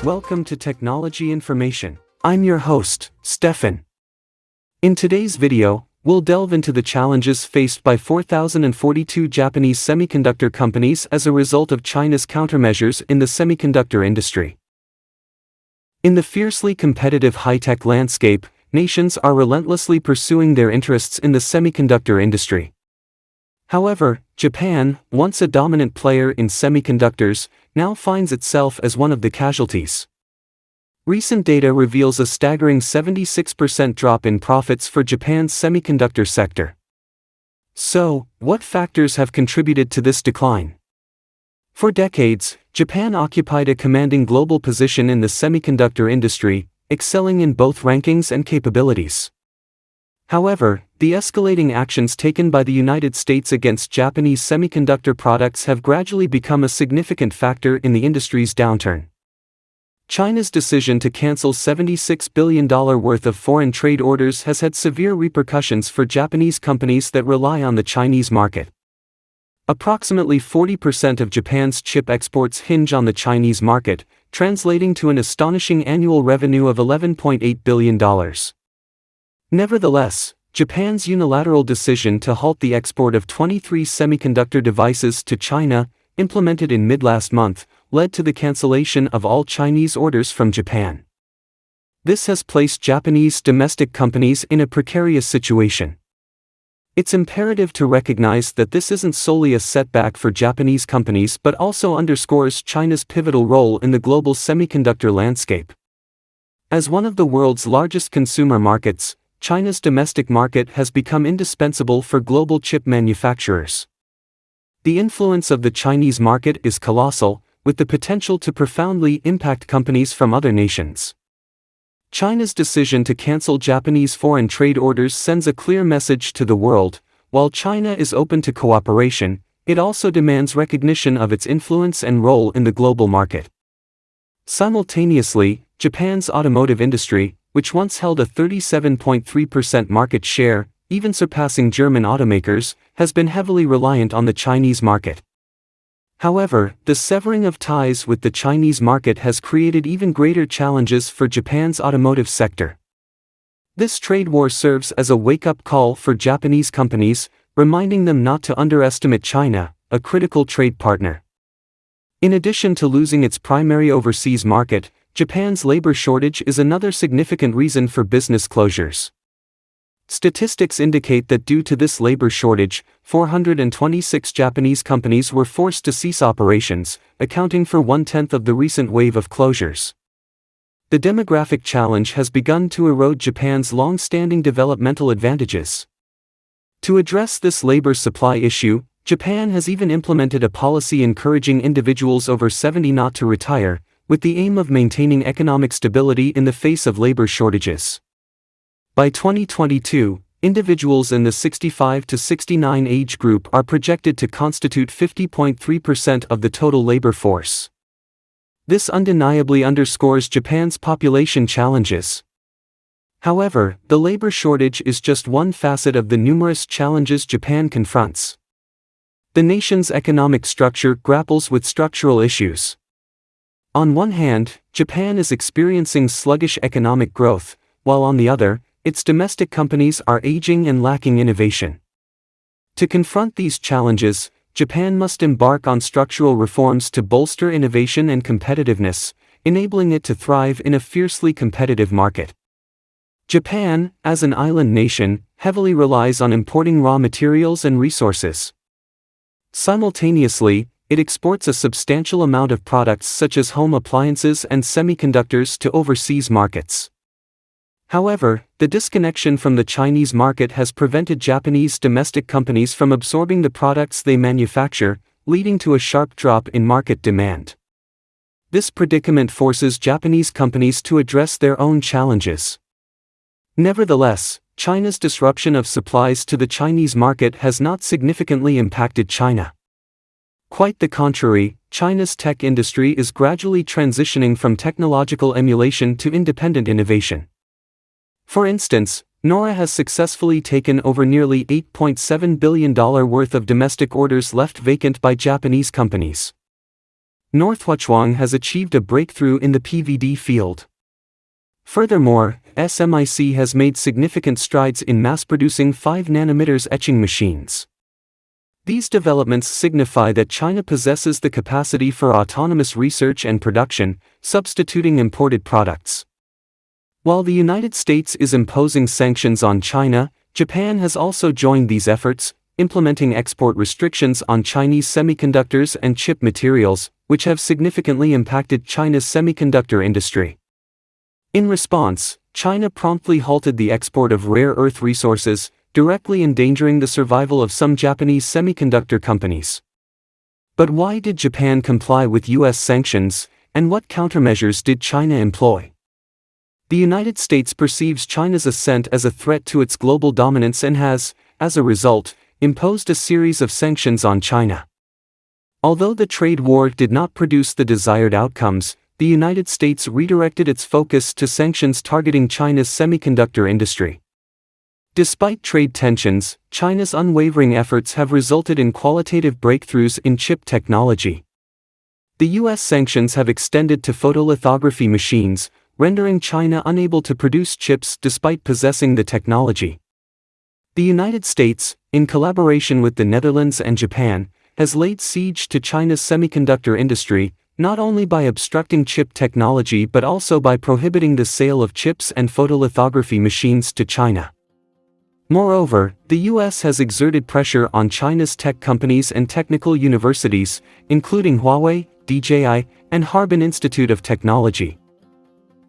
Welcome to Technology Information. I'm your host, Stefan. In today's video, we'll delve into the challenges faced by 4,042 Japanese semiconductor companies as a result of China's countermeasures in the semiconductor industry. In the fiercely competitive high-tech landscape, nations are relentlessly pursuing their interests in the semiconductor industry. However, Japan, once a dominant player in semiconductors, now finds itself as one of the casualties. Recent data reveals a staggering 76% drop in profits for Japan's semiconductor sector. So, what factors have contributed to this decline? For decades, Japan occupied a commanding global position in the semiconductor industry, excelling in both rankings and capabilities. However, the escalating actions taken by the United States against Japanese semiconductor products have gradually become a significant factor in the industry's downturn. China's decision to cancel $76 billion worth of foreign trade orders has had severe repercussions for Japanese companies that rely on the Chinese market. Approximately 40% of Japan's chip exports hinge on the Chinese market, translating to an astonishing annual revenue of $11.8 billion. Nevertheless, Japan's unilateral decision to halt the export of 23 semiconductor devices to China, implemented in mid-last month, led to the cancellation of all Chinese orders from Japan. This has placed Japanese domestic companies in a precarious situation. It's imperative to recognize that this isn't solely a setback for Japanese companies but also underscores China's pivotal role in the global semiconductor landscape. As one of the world's largest consumer markets, China's domestic market has become indispensable for global chip manufacturers. The influence of the Chinese market is colossal, with the potential to profoundly impact companies from other nations. China's decision to cancel Japanese foreign trade orders sends a clear message to the world. While China is open to cooperation, it also demands recognition of its influence and role in the global market. Simultaneously, Japan's automotive industry, which once held a 37.3% market share, even surpassing German automakers, has been heavily reliant on the Chinese market. However, the severing of ties with the Chinese market has created even greater challenges for Japan's automotive sector. This trade war serves as a wake-up call for Japanese companies, reminding them not to underestimate China, a critical trade partner. In addition to losing its primary overseas market, Japan's labor shortage is another significant reason for business closures. Statistics indicate that due to this labor shortage, 426 Japanese companies were forced to cease operations, accounting for 1/10 of the recent wave of closures. The demographic challenge has begun to erode Japan's long-standing developmental advantages. To address this labor supply issue, Japan has even implemented a policy encouraging individuals over 70 not to retire, with the aim of maintaining economic stability in the face of labor shortages. By 2022, individuals in the 65 to 69 age group are projected to constitute 50.3% of the total labor force. This undeniably underscores Japan's population challenges. However, the labor shortage is just one facet of the numerous challenges Japan confronts. The nation's economic structure grapples with structural issues. On one hand, Japan is experiencing sluggish economic growth, while on the other, its domestic companies are aging and lacking innovation. To confront these challenges, Japan must embark on structural reforms to bolster innovation and competitiveness, enabling it to thrive in a fiercely competitive market. Japan, as an island nation, heavily relies on importing raw materials and resources. Simultaneously, it exports a substantial amount of products such as home appliances and semiconductors to overseas markets. However, the disconnection from the Chinese market has prevented Japanese domestic companies from absorbing the products they manufacture, leading to a sharp drop in market demand. This predicament forces Japanese companies to address their own challenges. Nevertheless, China's disruption of supplies to the Chinese market has not significantly impacted China. Quite the contrary, China's tech industry is gradually transitioning from technological emulation to independent innovation. For instance, Nora has successfully taken over nearly $8.7 billion worth of domestic orders left vacant by Japanese companies. Northwachwang has achieved a breakthrough in the PVD field. Furthermore, SMIC has made significant strides in mass-producing 5nm etching machines. These developments signify that China possesses the capacity for autonomous research and production, substituting imported products. While the United States is imposing sanctions on China, Japan has also joined these efforts, implementing export restrictions on Chinese semiconductors and chip materials, which have significantly impacted China's semiconductor industry. In response, China promptly halted the export of rare earth resources, directly endangering the survival of some Japanese semiconductor companies. But why did Japan comply with U.S. sanctions, and what countermeasures did China employ? The United States perceives China's ascent as a threat to its global dominance and has, as a result, imposed a series of sanctions on China. Although the trade war did not produce the desired outcomes, the United States redirected its focus to sanctions targeting China's semiconductor industry. Despite trade tensions, China's unwavering efforts have resulted in qualitative breakthroughs in chip technology. The U.S. sanctions have extended to photolithography machines, rendering China unable to produce chips despite possessing the technology. The United States, in collaboration with the Netherlands and Japan, has laid siege to China's semiconductor industry, not only by obstructing chip technology but also by prohibiting the sale of chips and photolithography machines to China. Moreover, the U.S. has exerted pressure on China's tech companies and technical universities, including Huawei, DJI, and Harbin Institute of Technology.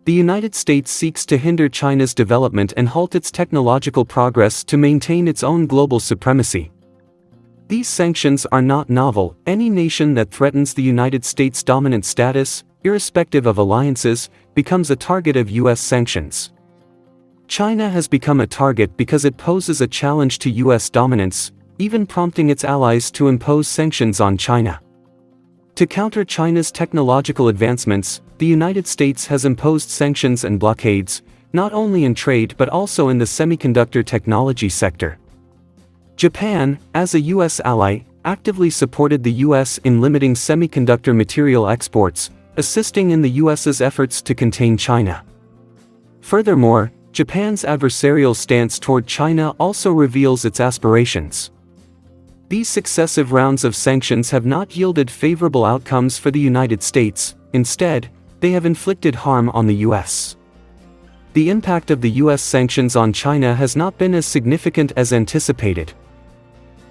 The United States seeks to hinder China's development and halt its technological progress to maintain its own global supremacy. These sanctions are not novel. Any nation that threatens the United States' dominant status, irrespective of alliances, becomes a target of U.S. sanctions. China has become a target because it poses a challenge to U.S. dominance, even prompting its allies to impose sanctions on China. To counter China's technological advancements, the United States has imposed sanctions and blockades, not only in trade but also in the semiconductor technology sector. Japan, as a U.S. ally, actively supported the U.S. in limiting semiconductor material exports, assisting in the U.S.'s efforts to contain China. Furthermore, Japan's adversarial stance toward China also reveals its aspirations. These successive rounds of sanctions have not yielded favorable outcomes for the United States. Instead, they have inflicted harm on the U.S. The impact of the U.S. sanctions on China has not been as significant as anticipated.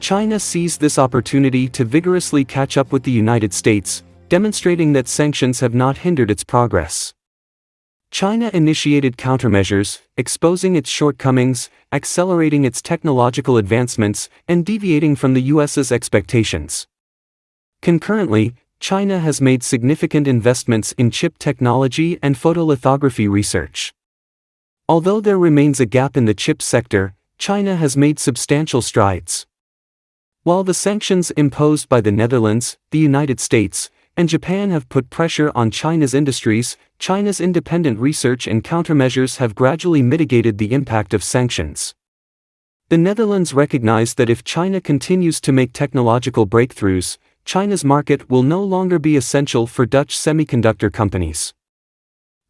China seized this opportunity to vigorously catch up with the United States, demonstrating that sanctions have not hindered its progress. China initiated countermeasures, exposing its shortcomings, accelerating its technological advancements, and deviating from the U.S.'s expectations. Concurrently, China has made significant investments in chip technology and photolithography research. Although there remains a gap in the chip sector, China has made substantial strides. While the sanctions imposed by the Netherlands, the United States, and Japan have put pressure on China's industries, China's independent research and countermeasures have gradually mitigated the impact of sanctions. The Netherlands recognized that if China continues to make technological breakthroughs, China's market will no longer be essential for Dutch semiconductor companies.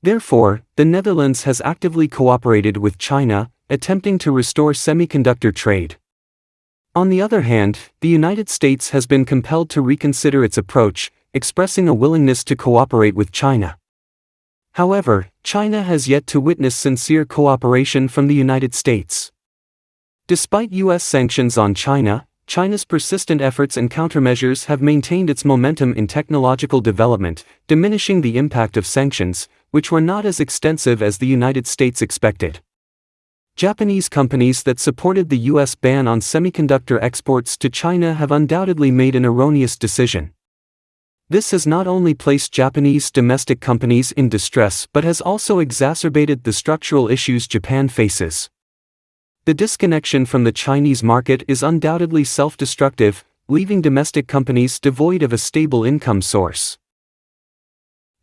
Therefore, the Netherlands has actively cooperated with China, attempting to restore semiconductor trade. On the other hand, the United States has been compelled to reconsider its approach, expressing a willingness to cooperate with China. However, China has yet to witness sincere cooperation from the United States. Despite U.S. sanctions on China, China's persistent efforts and countermeasures have maintained its momentum in technological development, diminishing the impact of sanctions, which were not as extensive as the United States expected. Japanese companies that supported the U.S. ban on semiconductor exports to China have undoubtedly made an erroneous decision. This has not only placed Japanese domestic companies in distress but has also exacerbated the structural issues Japan faces. The disconnection from the Chinese market is undoubtedly self-destructive, leaving domestic companies devoid of a stable income source.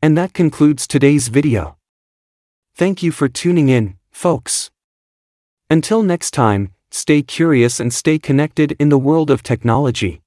And that concludes today's video. Thank you for tuning in, folks. Until next time, stay curious and stay connected in the world of technology.